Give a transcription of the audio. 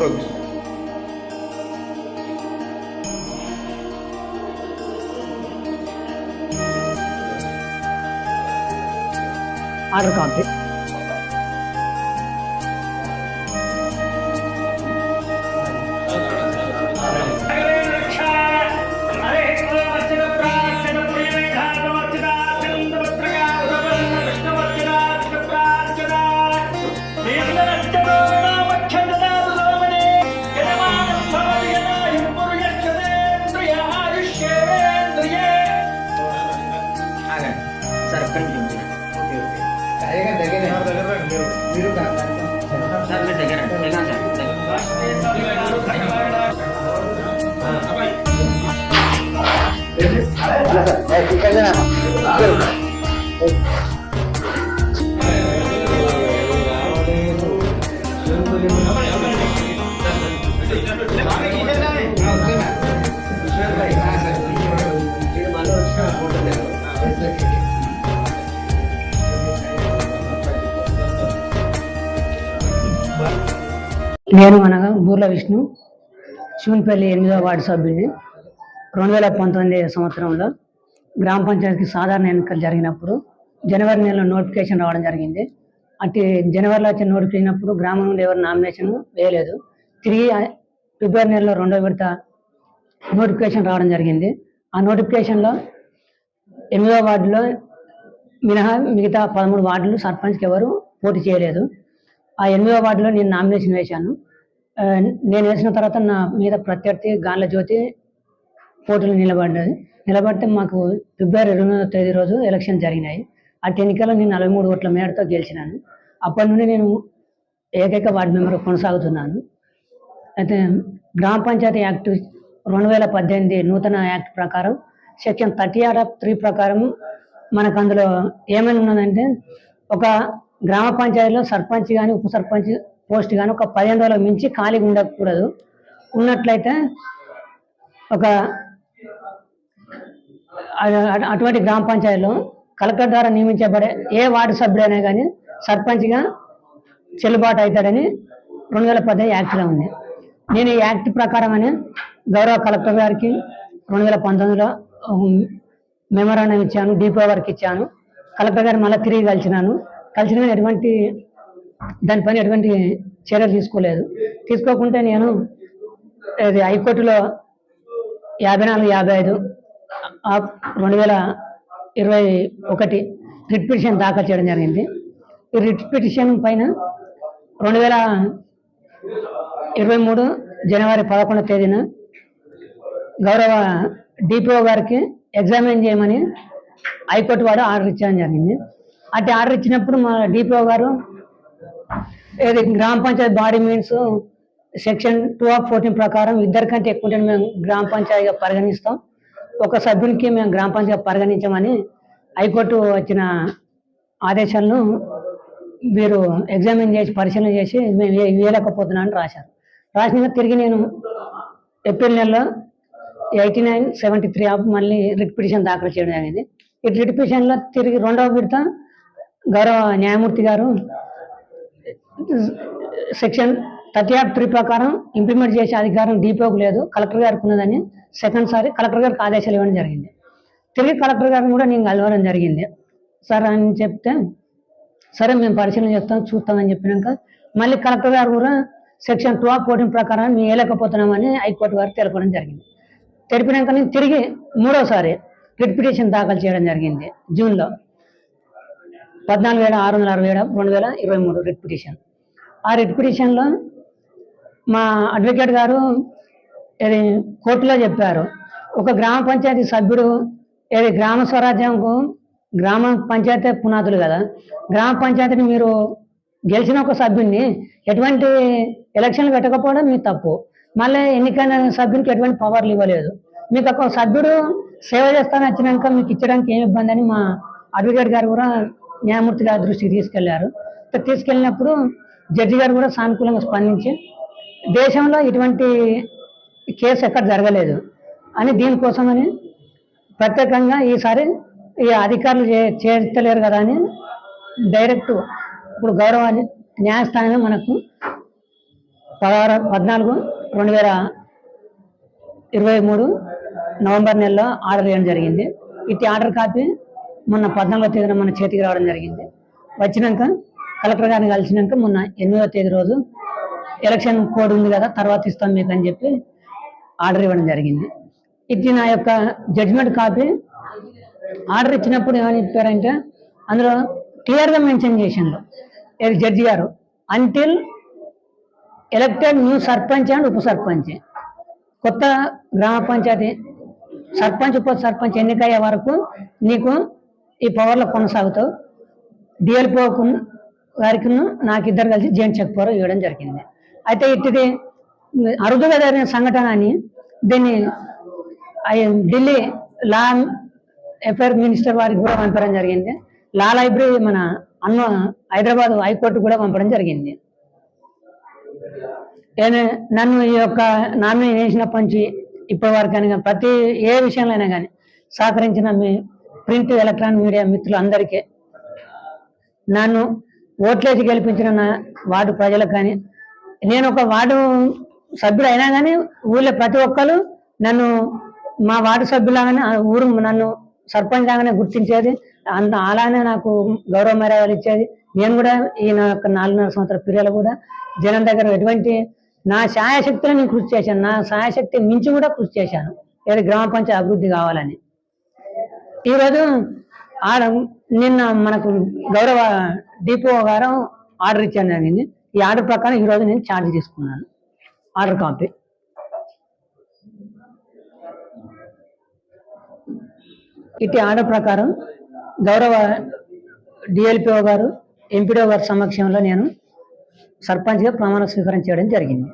Okay. Order copy. నేను అనగా బూర్ల విష్ణు, శివునిపల్లి 8వ వార్డు సభ్యుని. 2019 సంవత్సరంలో గ్రామ పంచాయతీకి సాధారణ ఎన్నికలు జరిగినప్పుడు జనవరి నెలలో నోటిఫికేషన్ రావడం జరిగింది. అటు జనవరిలో వచ్చిన నోటిఫికేషన్ గ్రామం నుండి ఎవరు నామినేషన్ వేయలేదు. తిరిగి ఫిబ్రవరి నెలలో 2వ విడత నోటిఫికేషన్ రావడం జరిగింది. ఆ నోటిఫికేషన్లో 8వ వార్డులో మినహా మిగతా 13 వార్డులు సర్పంచ్కి ఎవరు పోటీ చేయలేదు. ఆ 8వ వార్డులో నేను నామినేషన్ వేశాను. నేను వేసిన తర్వాత నా మీద ప్రత్యర్థి గాన్ల జ్యోతి పోటీలు నిలబడితే మాకు ఫిబ్రవరి 2వ తేదీ రోజు ఎలక్షన్ జరిగినాయి. అటు ఎన్నికల్లో నేను 43 ఓట్ల మేరతో గెలిచినాను. అప్పటి నుండి నేను ఏకైక వార్డు మెంబర్ కొనసాగుతున్నాను. అయితే గ్రామ పంచాయతీ యాక్ట్ 2018 నూతన యాక్ట్ ప్రకారం సెక్షన్ 30(3) ప్రకారం మనకు అందులో ఏమైనా ఉన్నదంటే, ఒక గ్రామ పంచాయతీలో సర్పంచ్ కానీ ఉప సర్పంచ్ పోస్ట్ కానీ ఒక 15 రోజులకు మించి ఖాళీగా ఉండకూడదు. ఉన్నట్లయితే ఒక అటువంటి గ్రామ పంచాయతీలో కలెక్టర్ ద్వారా నియమించబడే ఏ వార్డు సభ్యుడైనా కానీ సర్పంచ్గా చెల్లుబాటు అవుతాడని 2018 యాక్ట్లో ఉంది. నేను ఈ యాక్ట్ ప్రకారం అని గౌరవ కలెక్టర్ గారికి 2019లో మెమోరాండం ఇచ్చాను, డిపో వారికి ఇచ్చాను. కలెక్టర్ గారు మళ్ళీ తిరిగి కలిసినాను. దానిపైన ఎటువంటి చర్యలు తీసుకోకుంటే నేను హైకోర్టులో 54/55/2021 రిట్ పిటిషన్ దాఖలు చేయడం జరిగింది. ఈ రిట్ పిటిషన్ పైన 2023 జనవరి 11వ తేదీన గౌరవ డిపిఓ గారికి ఎగ్జామిన్ చేయమని హైకోర్టు వాడు ఆర్డర్ ఇచ్చడం జరిగింది. అటు ఆర్డర్ ఇచ్చినప్పుడు మా డిపిఓ గారు గ్రామ పంచాయతీ బాడీ మీన్స్ సెక్షన్ 2(14) ప్రకారం ఇద్దరికంటే ఎక్కువ ఉంటే మేము గ్రామ పంచాయతీగా పరిగణిస్తాం, ఒక సభ్యునికి మేము గ్రామ పంచాయతీ పరిగణించమని హైకోర్టు వచ్చిన ఆదేశాలను మీరు ఎగ్జామిన్ చేసి పరిశీలన చేసి మేము వేయలేకపోతున్నామని రాసిన తిరిగి నేను ఏప్రిల్ నెలలో 89/73 మళ్ళీ రిట్ పిటిషన్ దాఖలు చేయడం జరిగింది. ఈ రిట్ పిటిషన్లో తిరిగి 2వ విడత గౌరవ న్యాయమూర్తి గారు సెక్షన్ 30(3) ప్రకారం ఇంప్లిమెంట్ చేసే అధికారం డిపిఓకి లేదు, కలెక్టర్ గారికి ఉన్నదని సెకండ్ సారి కలెక్టర్ గారికి ఆదేశాలు ఇవ్వడం జరిగింది. తిరిగి కలెక్టర్ గారిని కూడా నేను కలవడం జరిగింది. సార్ అని చెప్తే సరే మేము పరిశీలన చూస్తామని చెప్పినాక మళ్ళీ కలెక్టర్ గారు కూడా సెక్షన్ 2(14) ప్రకారం మేము వేయలేకపోతున్నామని హైకోర్టు గారు తెలపడం జరిగింది. తెలిపినాక నేను తిరిగి 3వసారి రిట్ పిటిషన్ దాఖలు చేయడం జరిగింది. జూన్లో 14,667/2023 రిట్ పిటిషన్. ఆ రిట్ పిటిషన్లో మా అడ్వకేట్ గారు కోర్టులో చెప్పారు, ఒక గ్రామ పంచాయతీ సభ్యుడు గ్రామ స్వరాజ్యంకు గ్రామ పంచాయతీ పునాదులు కదా, గ్రామ పంచాయతీని మీరు గెలిచిన ఒక సభ్యుడిని ఎటువంటి ఎలక్షన్లు పెట్టకపోవడం మీ తప్పు, మళ్ళీ ఎన్నికైన సభ్యునికి ఎటువంటి పవర్లు ఇవ్వలేదు, మీకు ఒక సభ్యుడు సేవ చేస్తానని వచ్చినాక మీకు ఇచ్చడానికి ఏమి ఇబ్బంది అని మా అడ్వకేట్ గారు కూడా న్యాయమూర్తి గారి దృష్టికి తీసుకెళ్లారు. తీసుకెళ్ళినప్పుడు జడ్జి గారు కూడా సానుకూలంగా స్పందించి దేశంలో ఇటువంటి కేసు ఎక్కడ జరగలేదు అని దీనికోసమని ప్రత్యేకంగా ఈసారి ఈ అధికారులు చేర్చలేరు కదా అని డైరెక్ట్ ఇప్పుడు గౌరవ న్యాయస్థానమే మనకు 14/2023 నవంబర్ నెలలో ఆర్డర్ ఇవ్వడం జరిగింది. ఇట్టి ఆర్డర్ కాపీ మొన్న 14వ తేదీన మన చేతికి రావడం జరిగింది. వచ్చినాక కలెక్టర్ గారిని కలిసినాక మొన్న 8వ తేదీ రోజు ఎలక్షన్ కోడ్ ఉంది కదా, తర్వాత ఇస్తాం మీకు అని చెప్పి ఆర్డర్ ఇవ్వడం జరిగింది. ఇది నా యొక్క జడ్జిమెంట్ కాపీ. ఆర్డర్ ఇచ్చినప్పుడు ఏమని చెప్పారంటే అందులో క్లియర్గా మెన్షన్ చేసిండు జడ్జి గారు, until elected new sarpanch and ఉప సర్పంచ్, కొత్త గ్రామ పంచాయతీ సర్పంచ్ ఉప సర్పంచ్ ఎన్నికయ్యే వరకు నీకు ఈ పవర్లో కొనసాగుతావు. డిఎల్పో గారికి నాకు ఇద్దరు కలిసి జైన్ చెక్ పవర్ ఇవ్వడం జరిగింది. అయితే ఇటుది అరుదుగా జరిగిన సంఘటన అని దీన్ని ఢిల్లీ లా అఫైర్ మినిస్టర్ వారికి కూడా పంపడం జరిగింది. లా లైబ్రరీ మన హైదరాబాద్ హైకోర్టు కూడా పంపడం జరిగింది. నన్ను ఈ యొక్క నామినేషన్ వేసినప్పటి నుంచి ఇప్పటి వరకు అని ప్రతి ఏ విషయంలో అయినా కానీ సహకరించిన మీ ప్రింట్ ఎలక్ట్రానిక్ మీడియా మిత్రులందరికీ, నన్ను ఓట్లేసి గెలిపించిన నా వార్డు ప్రజలకు కానీ, నేను ఒక వార్డు సభ్యుడు అయినా కానీ ఊళ్ళో ప్రతి ఒక్కరు నన్ను మా వార్డు సభ్యులాగానే ఊరు నన్ను సర్పంచ్ లాగానే గుర్తించేది. అలానే నాకు గౌరవ మర్యాదలు ఇచ్చేది. నేను కూడా ఈ నా యొక్క 4.5 సంవత్సరాల పీరియడ్లో కూడా జనం దగ్గర ఎటువంటి నా శాయశక్తిలో నేను కృషి చేశాను. నా శాయశక్తి మించి కూడా కృషి చేశాను ఏది గ్రామ పంచాయతీ అభివృద్ధి కావాలని. ఈరోజు నిన్న మనకు గౌరవ డిపో గారు ఆర్డర్ ఇచ్చాను జరిగింది. ఈ ఆర్డర్ ప్రకారం ఈరోజు నేను ఛార్జ్ తీసుకున్నాను. ఆర్డర్ కాపీ ఇటు ఆర్డర్ ప్రకారం గౌరవ డిఎల్పిఓ గారు ఎంపీడీఓ గారి సమక్షంలో నేను సర్పంచ్గా ప్రమాణ స్వీకారం చేయడం జరిగింది.